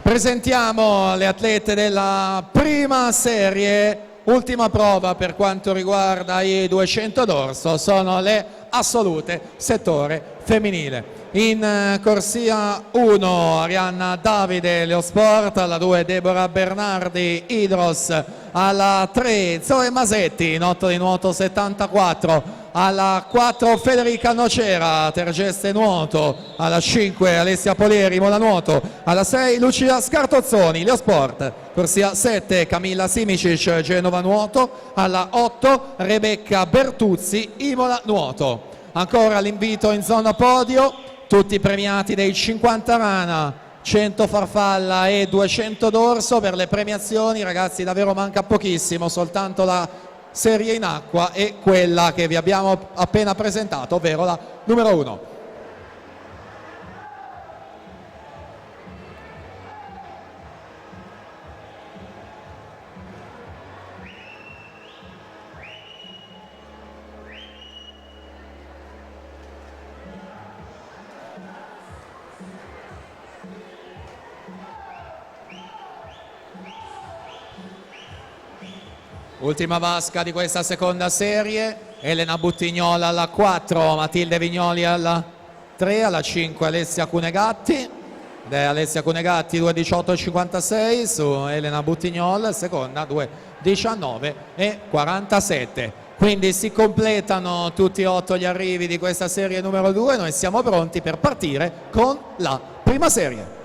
Presentiamo le atlete della prima serie, ultima prova per quanto riguarda i 200 d'orso, sono le assolute settore femminile. In corsia 1 Arianna Davide Leosport, alla 2 Deborah Bernardi Idros, alla 3 Zoe Masetti, in 8 di nuoto 74, alla 4 Federica Nocera, Tergeste nuoto, alla 5 Alessia Polieri Mola nuoto, alla 6 Lucia Scartozzoni Leosport, corsia 7 Camilla Simicic Genova nuoto, alla 8 Rebecca Bertuzzi Imola nuoto. Ancora l'invito in zona podio, tutti premiati dei 50 rana, 100 farfalla e 200 d'orso. Per le premiazioni, ragazzi, davvero manca pochissimo, soltanto la serie in acqua e quella che vi abbiamo appena presentato, ovvero la numero 1. Ultima vasca di questa seconda serie, Elena Buttignola alla 4, Matilde Vignoli alla 3, alla 5 Alessia Cunegatti, ed è Alessia Cunegatti 2:18:56 su Elena Buttignol, seconda 2:19:47. Quindi si completano tutti e 8 gli arrivi di questa serie numero 2, noi siamo pronti per partire con la prima serie.